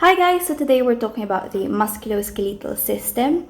Hi guys, so today we're talking about the musculoskeletal system.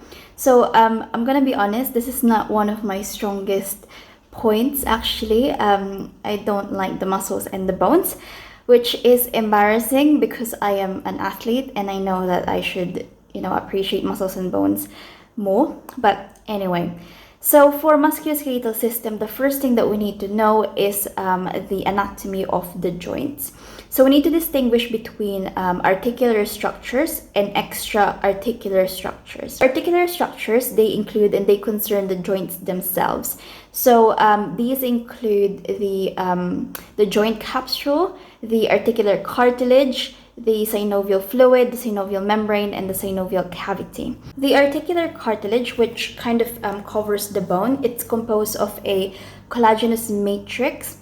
I'm gonna be honest, this is not one of my strongest points actually. I don't like the muscles and the bones, which is embarrassing because I am an athlete and I know that I should, appreciate muscles and bones more. But anyway, so for musculoskeletal system, the first thing that we need to know is the anatomy of the joints. So we need to distinguish between articular structures and extra-articular structures. Articular structures, they include and they concern the joints themselves. So these include the joint capsule, the articular cartilage, the synovial fluid, the synovial membrane, and the synovial cavity. The articular cartilage, which kind of covers the bone, it's composed of a collagenous matrix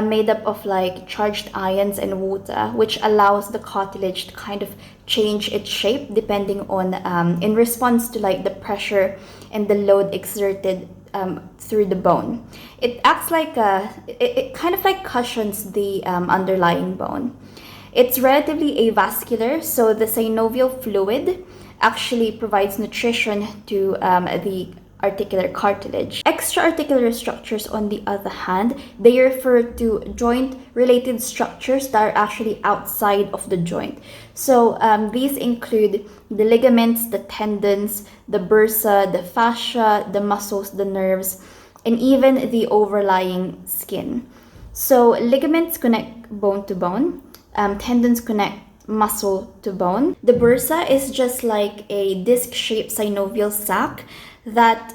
made up of like charged ions and water, which allows the cartilage to kind of change its shape depending on in response to like the pressure and the load exerted through the bone. It acts like it kind of like cushions the underlying bone. It's relatively avascular, so the synovial fluid actually provides nutrition to the articular cartilage. Extra-articular structures, on the other hand, they refer to joint-related structures that are actually outside of the joint. So these include the ligaments, the tendons, the bursa, the fascia, the muscles, the nerves, and even the overlying skin. So ligaments connect bone to bone. Tendons connect muscle to bone. The bursa is just like a disc-shaped synovial sac that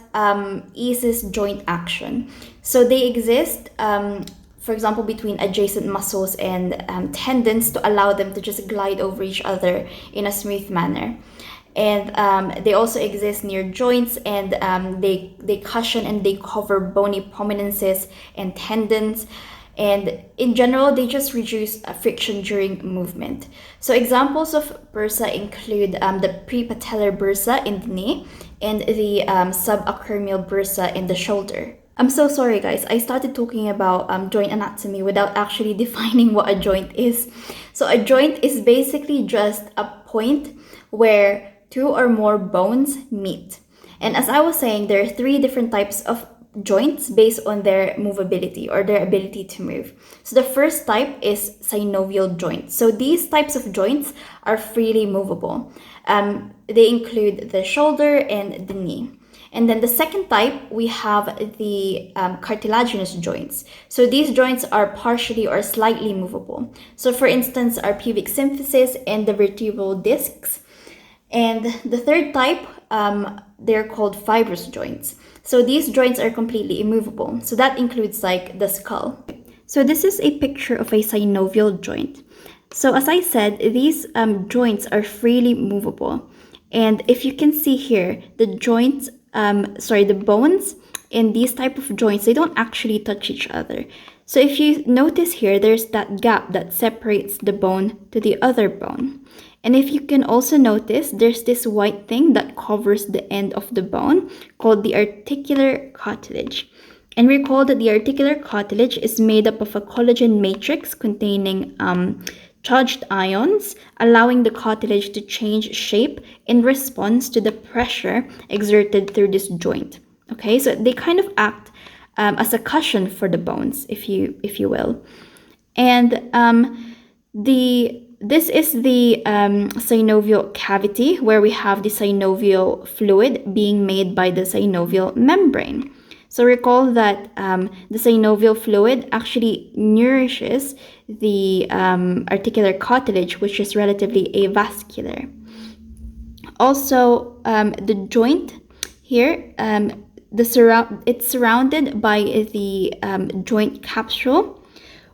eases joint action. So they exist, for example, between adjacent muscles and tendons to allow them to just glide over each other in a smooth manner. And they also exist near joints, and they cushion and they cover bony prominences and tendons. And in general, they just reduce friction during movement. So examples of bursa include the prepatellar bursa in the knee and the subacromial bursa in the shoulder. I'm so sorry guys, I started talking about joint anatomy without actually defining what a joint is. So a joint is basically just a point where two or more bones meet. And as I was saying, there are three different types of joints based on their movability or their ability to move. So the first type is synovial joints. So these types of joints are freely movable. They include the shoulder and the knee. And then the second type, we have the cartilaginous joints. So these joints are partially or slightly movable. So for instance, our pubic symphysis and the vertebral discs. And the third type, they're called fibrous joints. So these joints are completely immovable. So that includes like the skull. So this is a picture of a synovial joint. So as I said, these joints are freely movable. And if you can see here, the joints, the bones in these type of joints, they don't actually touch each other. So if you notice here, there's that gap that separates the bone to the other bone. And if you can also notice, there's this white thing that covers the end of the bone called the articular cartilage. And recall that the articular cartilage is made up of a collagen matrix containing charged ions, allowing the cartilage to change shape in response to the pressure exerted through this joint. Okay, so they kind of act as a cushion for the bones, if you will. And this is the synovial cavity, where we have the synovial fluid being made by the synovial membrane. So recall that the synovial fluid actually nourishes the articular cartilage, which is relatively avascular. Also, the joint here, it's surrounded by the joint capsule,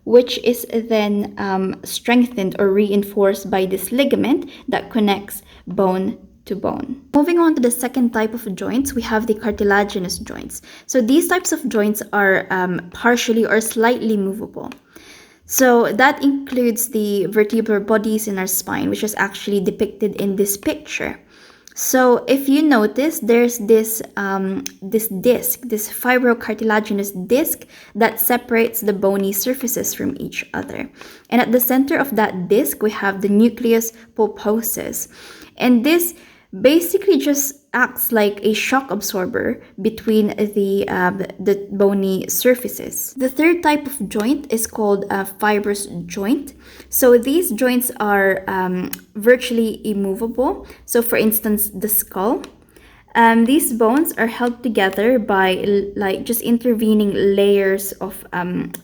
which is then strengthened or reinforced by this ligament that connects bone to bone. Moving on to the second type of joints, we have the cartilaginous joints. So these types of joints are partially or slightly movable. So that includes the vertebral bodies in our spine, which is actually depicted in this picture. So if you notice, there's this disc, this fibrocartilaginous disc that separates the bony surfaces from each other. And at the center of that disc, we have the nucleus pulposus. And this basically just acts like a shock absorber between the bony surfaces. The third type of joint is called a fibrous joint. So these joints are virtually immovable. So for instance, the skull. These bones are held together by like just intervening layers of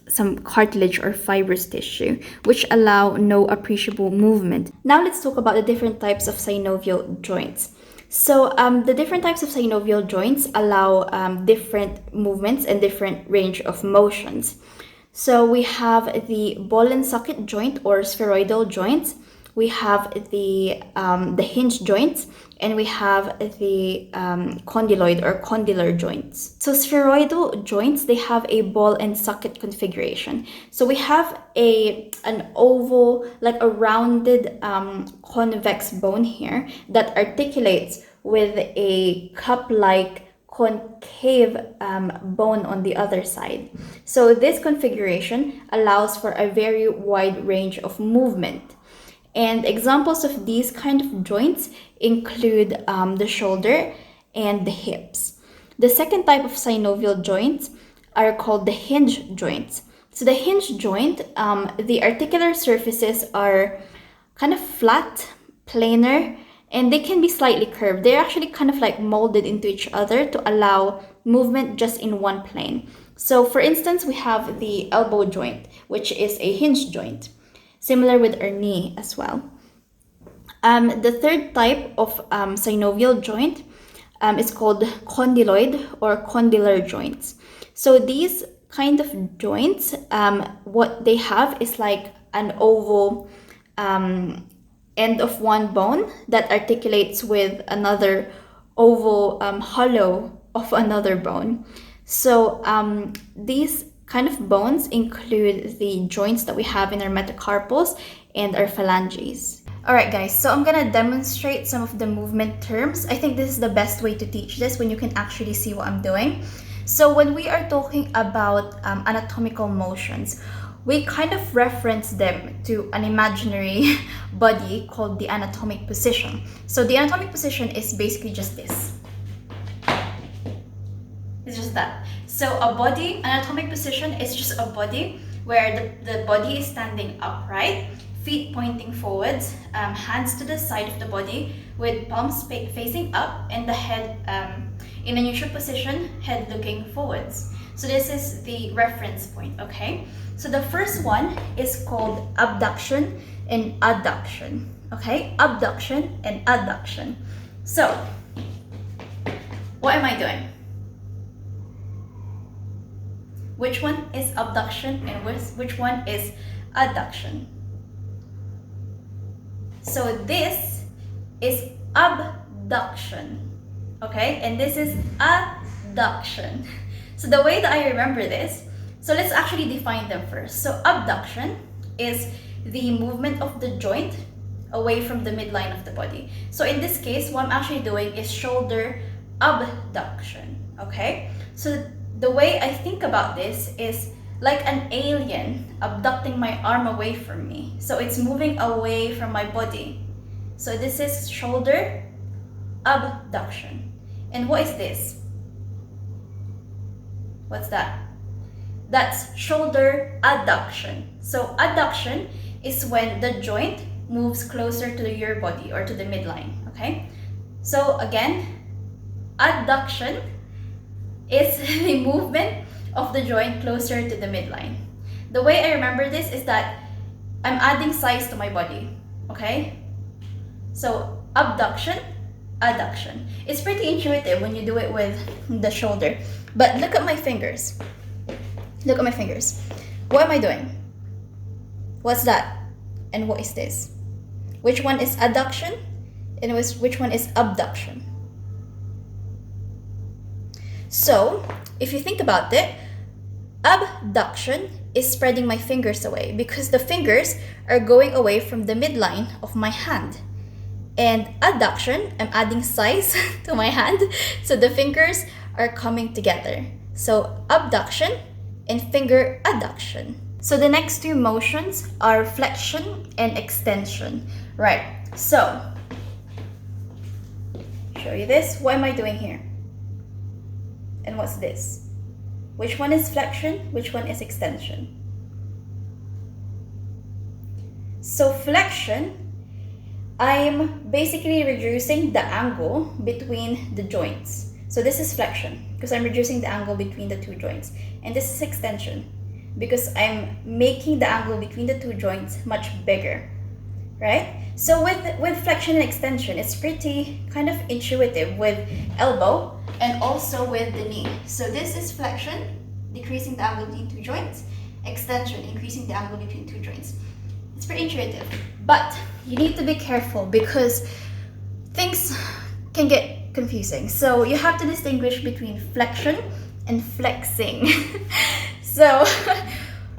some cartilage or fibrous tissue, which allow no appreciable movement. Now let's talk about the different types of synovial joints. So the different types of synovial joints allow different movements and different range of motions. So we have the ball and socket joint or spheroidal joints. We have the hinge joints, and we have the condyloid or condylar joints. So spheroidal joints, they have a ball and socket configuration. So we have an oval, like a rounded convex bone here that articulates with a cup-like concave bone on the other side. So this configuration allows for a very wide range of movement. And examples of these kind of joints include the shoulder and the hips. The second type of synovial joints are called the hinge joints. So the hinge joint, the articular surfaces are kind of flat, planar, and they can be slightly curved. They're actually kind of like molded into each other to allow movement just in one plane. So for instance, we have the elbow joint, which is a hinge joint. Similar with our knee as well. The third type of synovial joint is called condyloid or condylar joints. So these kind of joints, what they have is like an oval end of one bone that articulates with another oval hollow of another bone. So these kind of bones include the joints that we have in our metacarpals and our phalanges. Alright guys, so I'm gonna demonstrate some of the movement terms. I think this is the best way to teach this when you can actually see what I'm doing. So when we are talking about anatomical motions, we kind of reference them to an imaginary body called the anatomic position. So the anatomic position is basically just this. It's just that. So a body, anatomic position is just a body where the body is standing upright, feet pointing forwards, hands to the side of the body with palms facing up and the head in a neutral position, head looking forwards. So this is the reference point, okay? So the first one is called abduction and adduction, okay? Abduction and adduction. So, what am I doing? Which one is abduction and which one is adduction? So this is abduction, okay? And this is adduction. So the way that I remember this, so let's actually define them first. So abduction is the movement of the joint away from the midline of the body. So in this case, what I'm actually doing is shoulder abduction, okay? So the way I think about this is like an alien abducting my arm away from me. So it's moving away from my body. So this is shoulder abduction. And what is this? What's that? That's shoulder adduction. So adduction is when the joint moves closer to your body or to the midline, okay? So again, adduction is the movement of the joint closer to the midline. The way I remember this is that I'm adding size to my body, okay? So abduction, adduction. It's pretty intuitive when you do it with the shoulder. But look at my fingers. Look at my fingers. What am I doing? What's that? And what is this? Which one is adduction? And which one is abduction? So, if you think about it, abduction is spreading my fingers away because the fingers are going away from the midline of my hand. And adduction, I'm adding size to my hand, so the fingers are coming together. So abduction and finger adduction. So the next two motions are flexion and extension. Right, so show you this. What am I doing here? And what's this? Which one is flexion? Which one is extension? So flexion, I'm basically reducing the angle between the joints. So this is flexion because I'm reducing the angle between the two joints. And this is extension because I'm making the angle between the two joints much bigger, right? So with flexion and extension, it's pretty kind of intuitive with elbow and also with the knee. So this is flexion, decreasing the angle between two joints. Extension, increasing the angle between two joints. It's pretty intuitive, but you need to be careful because things can get confusing. So you have to distinguish between flexion and flexing. So,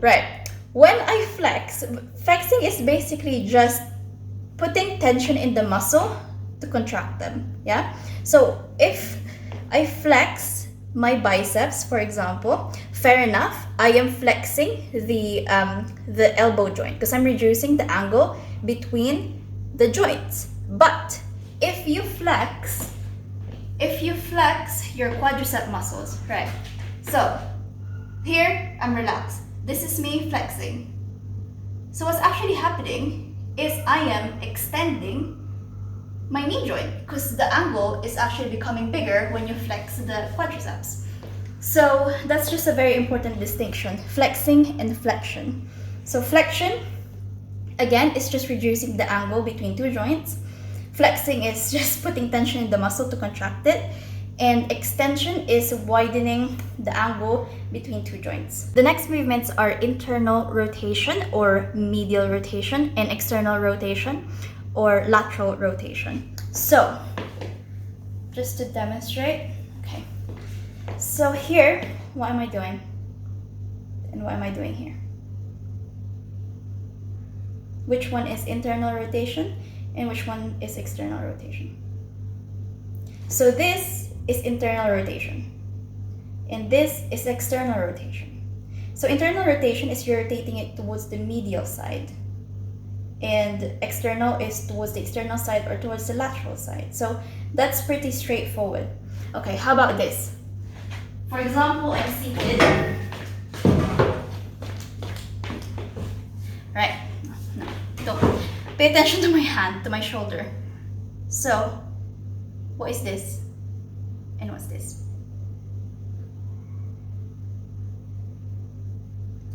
right, when I flexing is basically just putting tension in the muscle to contract them, yeah? So if I flex my biceps, for example, fair enough, I am flexing the elbow joint because I'm reducing the angle between the joints. But if you flex your quadricep muscles, right? So here I'm relaxed. This is me flexing. So what's actually happening is I am extending my knee joint because the angle is actually becoming bigger when you flex the quadriceps. So that's just a very important distinction, flexing and flexion. So flexion, again, is just reducing the angle between two joints. Flexing is just putting tension in the muscle to contract it. And extension is widening the angle between two joints. The next movements are internal rotation or medial rotation and external rotation or lateral rotation. So, just to demonstrate, okay. So here, what am I doing? And what am I doing here? Which one is internal rotation and which one is external rotation? So this is internal rotation and this is external rotation. So internal rotation is you're rotating it towards the medial side, and external is towards the external side or towards the lateral side. So that's pretty straightforward. Okay, how about this? For example, I'm seated. Right, no, don't. Pay attention to my hand, to my shoulder. So, what is this? And what's this?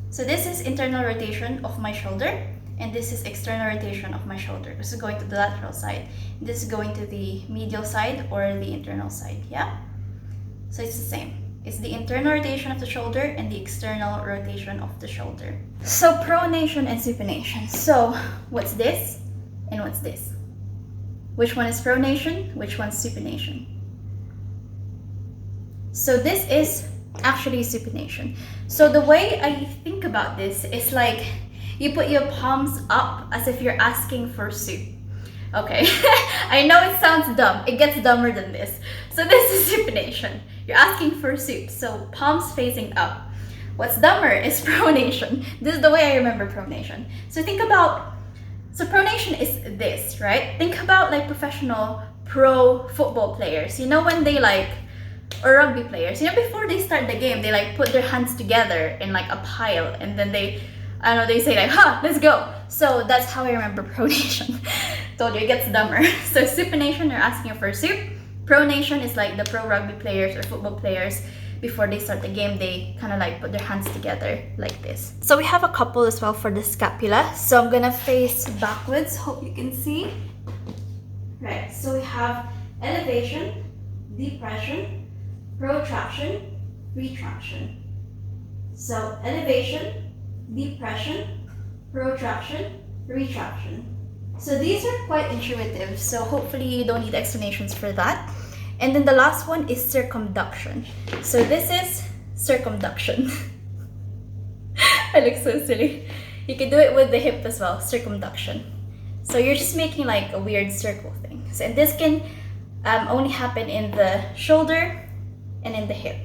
So this is internal rotation of my shoulder, and this is external rotation of my shoulder. This is going to the lateral side. This is going to the medial side or the internal side, yeah? So it's the same. It's the internal rotation of the shoulder and the external rotation of the shoulder. So pronation and supination. So what's this and what's this? Which one is pronation? Which one's supination? So this is actually supination. So the way I think about this is like you put your palms up as if you're asking for soup. Okay, I know it sounds dumb. It gets dumber than this. So this is supination. You're asking for soup, so palms facing up. What's dumber is pronation. This is the way I remember pronation. So think about, so pronation is this, right? Think about like professional pro football players. You know when they like, or rugby players, you know, before they start the game, they like put their hands together in like a pile and then they, I don't know, they say like, let's go. So that's how I remember pronation. Told you, it gets dumber. So supination, they're asking for soup. Pronation is like the pro rugby players or football players, before they start the game, they kind of like put their hands together like this. So we have a couple as well for the scapula. So I'm gonna face backwards, hope you can see. Right, so we have elevation, depression, protraction, retraction. So elevation, depression, protraction, retraction. So these are quite intuitive, so hopefully you don't need explanations for that. And then the last one is circumduction. So this is circumduction. I look so silly. You can do it with the hip as well, circumduction. So you're just making like a weird circle thing. So, and this can only happen in the shoulder and in the hip.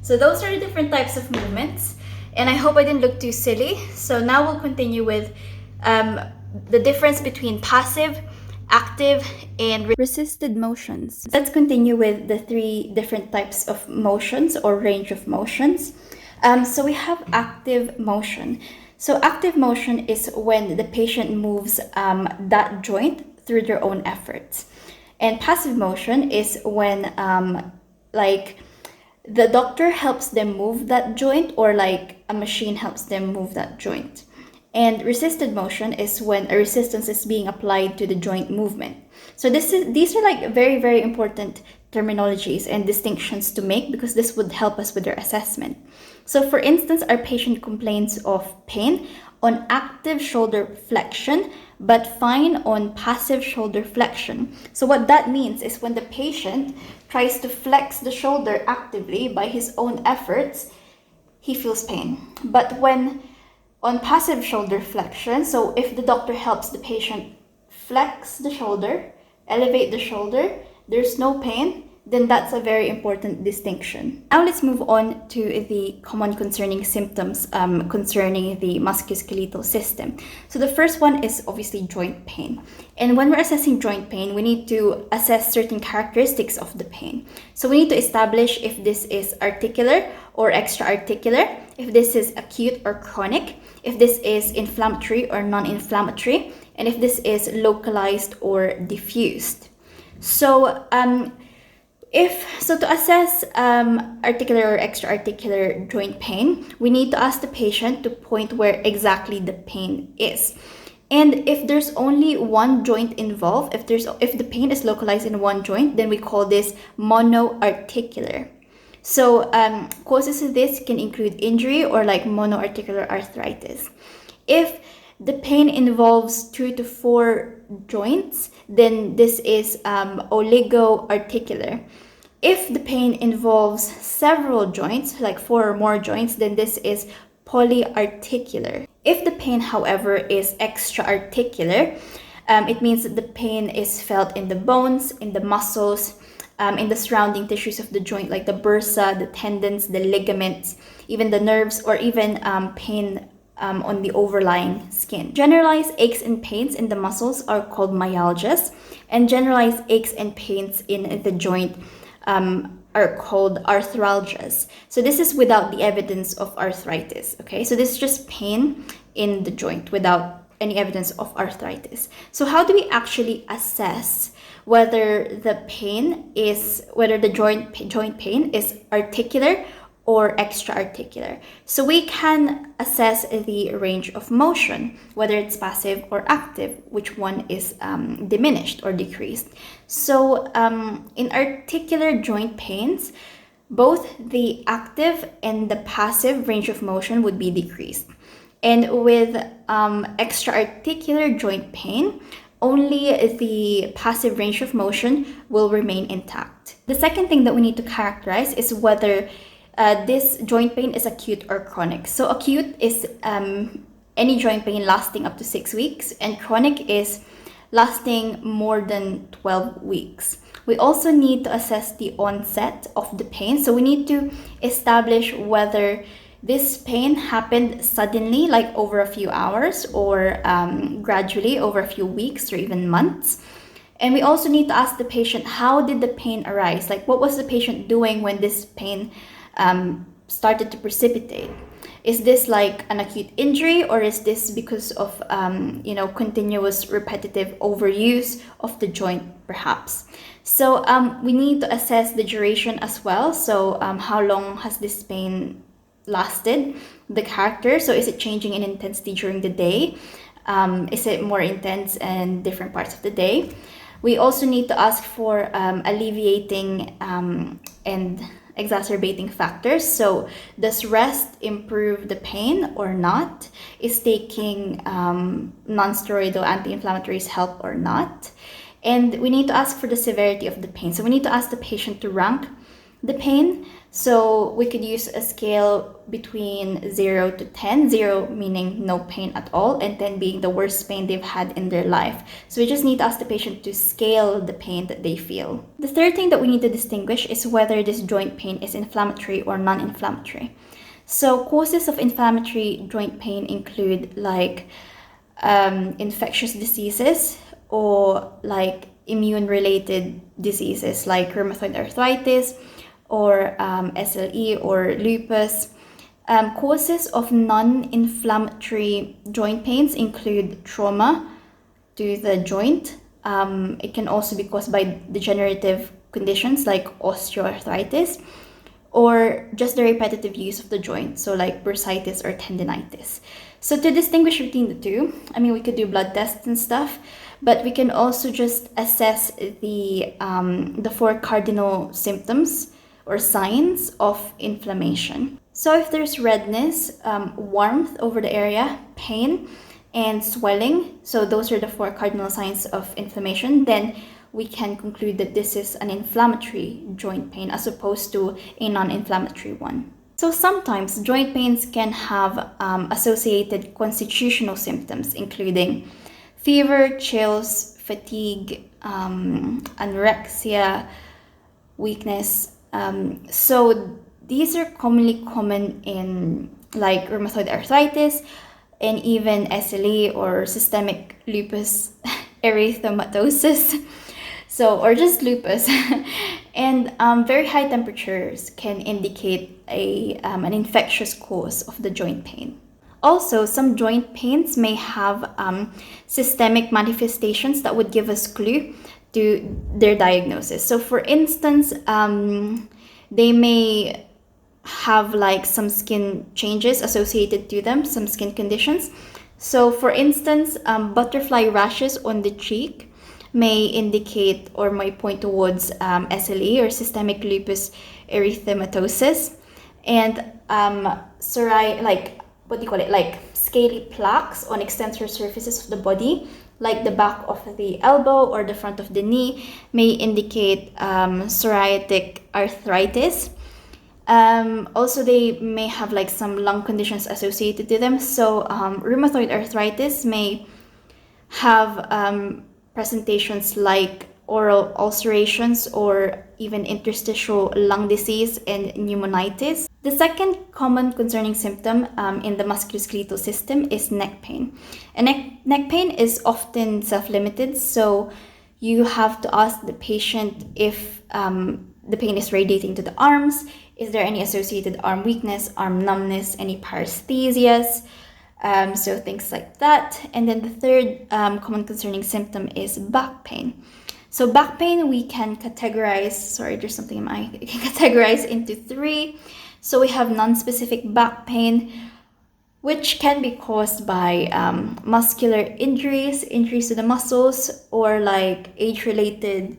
So those are the different types of movements. And I hope I didn't look too silly. So now we'll continue with the difference between passive, active, and resisted motions. Let's continue with the 3 different types of motions or range of motions. So we have active motion. So active motion is when the patient moves that joint through their own efforts. And passive motion is when like the doctor helps them move that joint, or like a machine helps them move that joint. And resisted motion is when a resistance is being applied to the joint movement. So these are like very, very important terminologies and distinctions to make, because this would help us with our assessment. So for instance, our patient complains of pain on active shoulder flexion, but fine on passive shoulder flexion. So what that means is when the patient tries to flex the shoulder actively by his own efforts, he feels pain. But when on passive shoulder flexion, so if the doctor helps the patient flex the shoulder, elevate the shoulder, there's no pain, then that's a very important distinction. Now let's move on to the common concerning symptoms concerning the musculoskeletal system. So the first one is obviously joint pain. And when we're assessing joint pain, we need to assess certain characteristics of the pain. So we need to establish if this is articular or extra-articular, if this is acute or chronic, if this is inflammatory or non-inflammatory, and if this is localized or diffused. So to assess articular or extra-articular joint pain, we need to ask the patient to point where exactly the pain is. And if there's only one joint involved, if the pain is localized in one joint, then we call this monoarticular. So causes of this can include injury or like monoarticular arthritis. If the pain involves 2 to 4 joints, then this is oligoarticular. If the pain involves several joints, like 4 or more joints, then this is polyarticular. If the pain, however, is extra-articular, it means that the pain is felt in the bones, in the muscles, in the surrounding tissues of the joint, like the bursa, the tendons, the ligaments, even the nerves, or even pain on the overlying skin. Generalized aches and pains in the muscles are called myalgias, and generalized aches and pains in the joint are called arthralgias. So this is without the evidence of arthritis, okay? So this is just pain in the joint without any evidence of arthritis. So how do we actually assess whether the joint pain is articular or extra-articular? So we can assess the range of motion, whether it's passive or active, which one is diminished or decreased. So in articular joint pains, both the active and the passive range of motion would be decreased. And with extra-articular joint pain, only the passive range of motion will remain intact. The second thing that we need to characterize is whether this joint pain is acute or chronic. So acute is any joint pain lasting up to 6 weeks, and chronic is lasting more than 12 weeks. We also need to assess the onset of the pain. So we need to establish whether this pain happened suddenly, like over a few hours, or gradually over a few weeks or even months. And we also need to ask the patient, how did the pain arise? Like, what was the patient doing when this pain started to precipitate? Is this like an acute injury, or is this because of continuous repetitive overuse of the joint perhaps? So we need to assess the duration as well. So how long has this pain lasted? The character, so is it changing in intensity during the day? Is it more intense in different parts of the day? We also need to ask for alleviating and exacerbating factors. So does rest improve the pain or not? Is taking non-steroidal anti-inflammatories help or not? And we need to ask for the severity of the pain. So we need to ask the patient to rank the pain. So we could use a scale between 0 to 10, 0 meaning no pain at all, and 10 being the worst pain they've had in their life. So we just need to ask the patient to scale the pain that they feel. The third thing that we need to distinguish is whether this joint pain is inflammatory or non-inflammatory. So causes of inflammatory joint pain include like infectious diseases or like immune-related diseases like rheumatoid arthritis or SLE or lupus. Causes of non-inflammatory joint pains include trauma to the joint. It can also be caused by degenerative conditions like osteoarthritis, or just the repetitive use of the joint, so like bursitis or tendinitis. So to distinguish between the two, I mean, we could do blood tests and stuff, but we can also just assess the 4 cardinal symptoms or signs of inflammation. So if there's redness, warmth over the area, pain, and swelling, so those are the 4 cardinal signs of inflammation, then we can conclude that this is an inflammatory joint pain as opposed to a non-inflammatory one. So sometimes joint pains can have associated constitutional symptoms, including fever, chills, fatigue, anorexia, weakness. So these are commonly common in like rheumatoid arthritis and even SLE or systemic lupus erythematosus. So, or just lupus. And very high temperatures can indicate an infectious cause of the joint pain. Also, some joint pains may have systemic manifestations that would give us clue to their diagnosis. So for instance, they may have like some skin changes associated to them, some skin conditions. So for instance, butterfly rashes on the cheek may indicate or may point towards SLE or systemic lupus erythematosus, and like scaly plaques on extensor surfaces of the body, like the back of the elbow or the front of the knee, may indicate psoriatic arthritis. Also, they may have like some lung conditions associated to them. So rheumatoid arthritis may have presentations like oral ulcerations or even interstitial lung disease and pneumonitis. The second common concerning symptom in the musculoskeletal system is neck pain. And neck pain is often self-limited, so you have to ask the patient if the pain is radiating to the arms, is there any associated arm weakness, arm numbness, any paresthesias, so things like that. And then the third common concerning symptom is back pain. So back pain we can categorize, categorize into 3. So we have non-specific back pain, which can be caused by muscular injuries to the muscles, or like age-related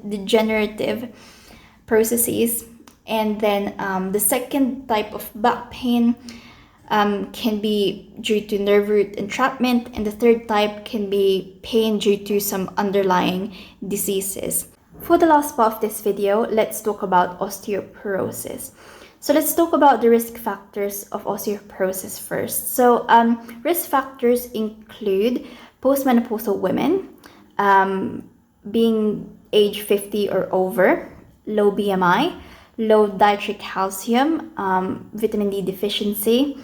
degenerative processes. And then the second type of back pain can be due to nerve root entrapment, and the third type can be pain due to some underlying diseases. For the last part of this video, let's talk about osteoporosis. So let's talk about the risk factors of osteoporosis first. So risk factors include postmenopausal women, being age 50 or over, low BMI, low dietary calcium, vitamin D deficiency,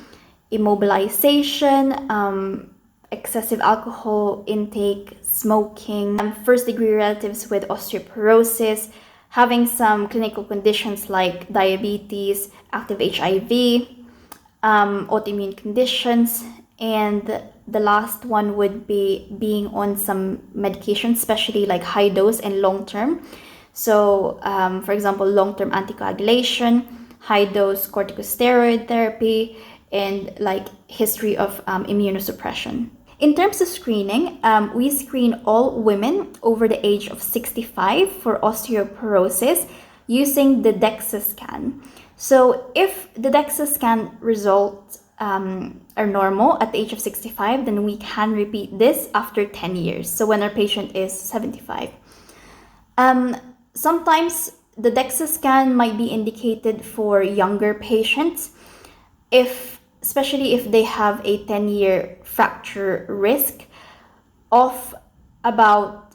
immobilization, excessive alcohol intake, smoking, first-degree relatives with osteoporosis, having some clinical conditions like diabetes, active HIV, autoimmune conditions, and the last one would be being on some medication, especially like high dose and long-term. So, for example, long-term anticoagulation, high-dose corticosteroid therapy, and like history of immunosuppression. In terms of screening, we screen all women over the age of 65 for osteoporosis using the DEXA scan. So if the DEXA scan results are normal at the age of 65, then we can repeat this after 10 years. So when our patient is 75. Sometimes the DEXA scan might be indicated for younger patients, especially if they have a 10-year fracture risk of about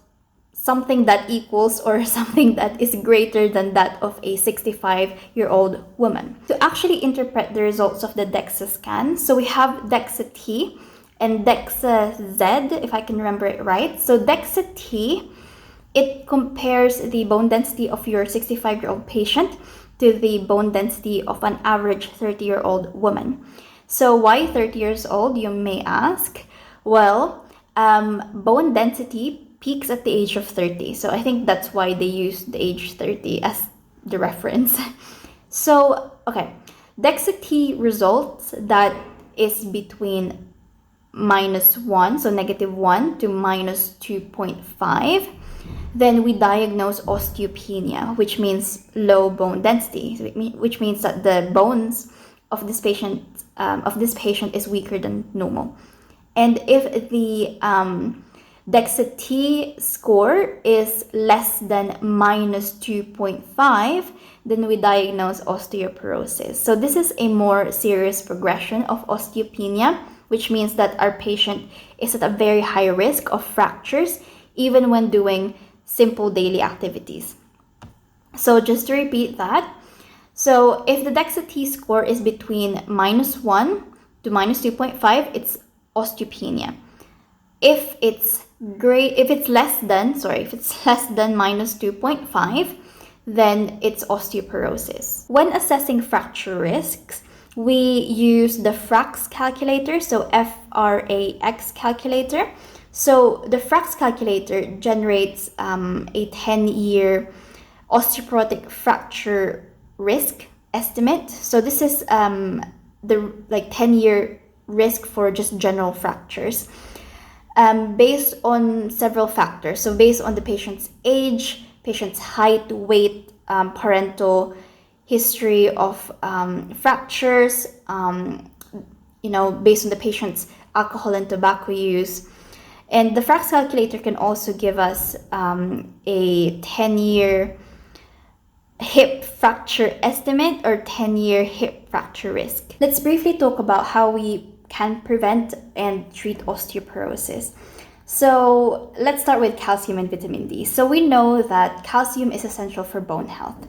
something that equals or something that is greater than that of a 65-year-old woman. To actually interpret the results of the DEXA scan, so we have DEXA T and DEXA Z, if I can remember it right. So DEXA T, it compares the bone density of your 65-year-old patient to the bone density of an average 30-year-old woman. So why 30 years old, you may ask? Well, bone density peaks at the age of 30. So I think that's why they use the age 30 as the reference. So, okay, DEXA T results that is between -1, so -1 to -2.5. Then we diagnose osteopenia, which means low bone density, which means that the bones of this patient is weaker than normal. And if the DEXA T score is less than -2.5, then we diagnose osteoporosis. So this is a more serious progression of osteopenia, which means that our patient is at a very high risk of fractures, even when doing simple daily activities. So just to repeat that, so if the DEXA T score is between -1 to -2.5, it's osteopenia. If it's less than -2.5, then it's osteoporosis. When assessing fracture risks, we use the FRAX calculator, so FRAX calculator. So the FRAX calculator generates a 10-year osteoporotic fracture risk estimate. So this is the 10-year risk for just general fractures, based on several factors. So based on the patient's age, patient's height, weight, parental history of fractures, based on the patient's alcohol and tobacco use. And the FRAX calculator can also give us a 10-year hip fracture estimate or 10-year hip fracture risk. Let's briefly talk about how we can prevent and treat osteoporosis. So let's start with calcium and vitamin D. So we know that calcium is essential for bone health.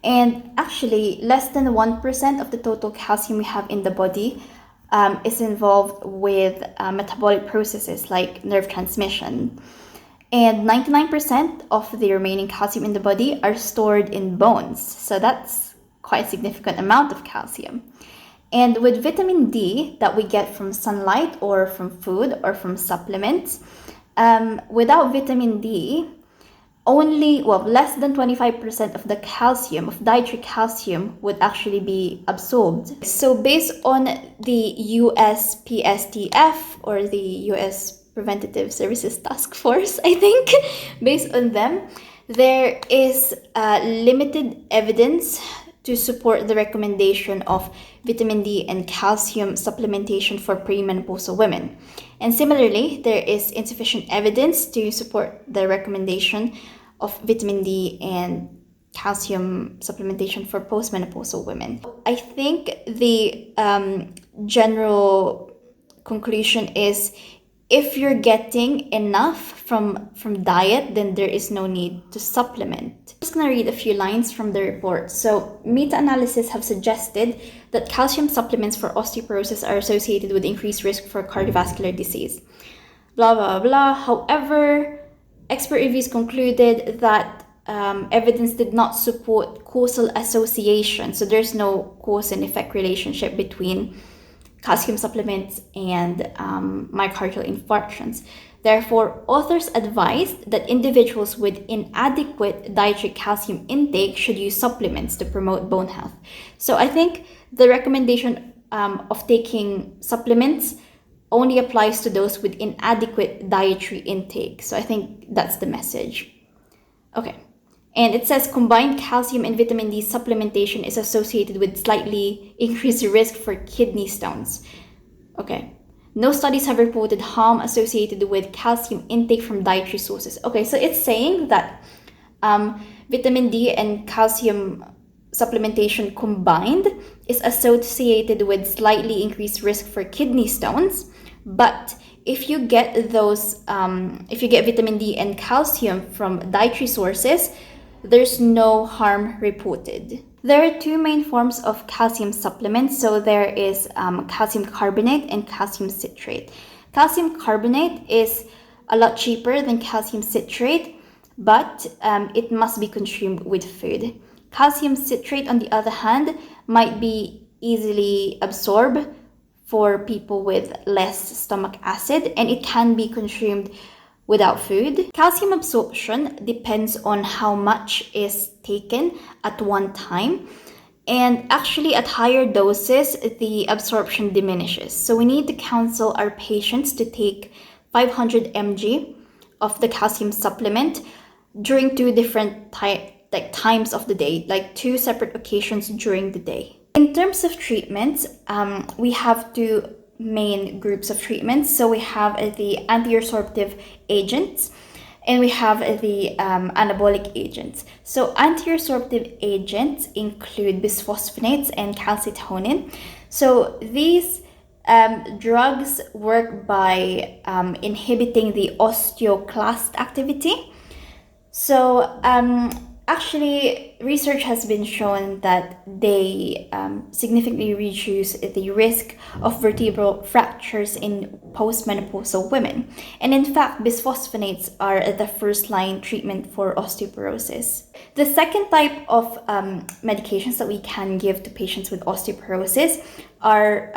And actually, less than 1% of the total calcium we have in the body is involved with metabolic processes like nerve transmission. And 99% of the remaining calcium in the body are stored in bones. So that's quite a significant amount of calcium. And with vitamin D that we get from sunlight or from food or from supplements, without vitamin D, less than 25% of the calcium, of dietary calcium, would actually be absorbed. So based on the USPSTF, or the US Preventative Services Task Force, I think, based on them, there is limited evidence to support the recommendation of vitamin D and calcium supplementation for premenopausal women. And similarly, there is insufficient evidence to support the recommendation of vitamin D and calcium supplementation for postmenopausal women. I think the general conclusion is, if you're getting enough from diet, then there is no need to supplement. I'm just going to read a few lines from the report. So, meta-analysis have suggested that calcium supplements for osteoporosis are associated with increased risk for cardiovascular disease. Blah, blah, blah. However, expert reviews concluded that evidence did not support causal association. So there's no cause and effect relationship between calcium supplements and myocardial infarctions. Therefore, authors advised that individuals with inadequate dietary calcium intake should use supplements to promote bone health. So I think the recommendation of taking supplements only applies to those with inadequate dietary intake. So I think that's the message. Okay. And it says combined calcium and vitamin D supplementation is associated with slightly increased risk for kidney stones. Okay. No studies have reported harm associated with calcium intake from dietary sources. Okay, so it's saying that vitamin D and calcium supplementation combined is associated with slightly increased risk for kidney stones. But if you get vitamin D and calcium from dietary sources, there's no harm reported. There are two main forms of calcium supplements. So there is calcium carbonate and calcium citrate. Calcium carbonate is a lot cheaper than calcium citrate, but it must be consumed with food. Calcium citrate, on the other hand, might be easily absorbed for people with less stomach acid, and it can be consumed without food. Calcium absorption depends on how much is taken at one time. And actually, at higher doses, the absorption diminishes. So we need to counsel our patients to take 500 mg of the calcium supplement during two different times of the day, like two separate occasions during the day. In terms of treatments, we have two main groups of treatments. So we have the anti-resorptive agents and we have the anabolic agents. So anti-resorptive agents include bisphosphonates and calcitonin. So these drugs work by inhibiting the osteoclast activity. So actually, research has been shown that they significantly reduce the risk of vertebral fractures in postmenopausal women. And in fact, bisphosphonates are the first-line treatment for osteoporosis. The second type of medications that we can give to patients with osteoporosis are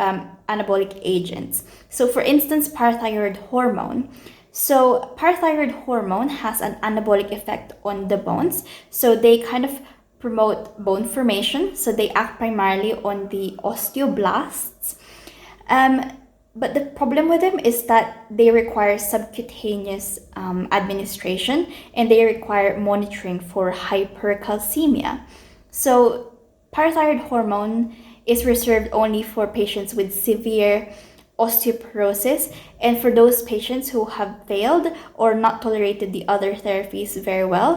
anabolic agents. So for instance, parathyroid hormone. So parathyroid hormone has an anabolic effect on the bones. So they kind of promote bone formation. So they act primarily on the osteoblasts. But the problem with them is that they require subcutaneous administration and they require monitoring for hypercalcemia. So parathyroid hormone is reserved only for patients with severe osteoporosis and for those patients who have failed or not tolerated the other therapies very well.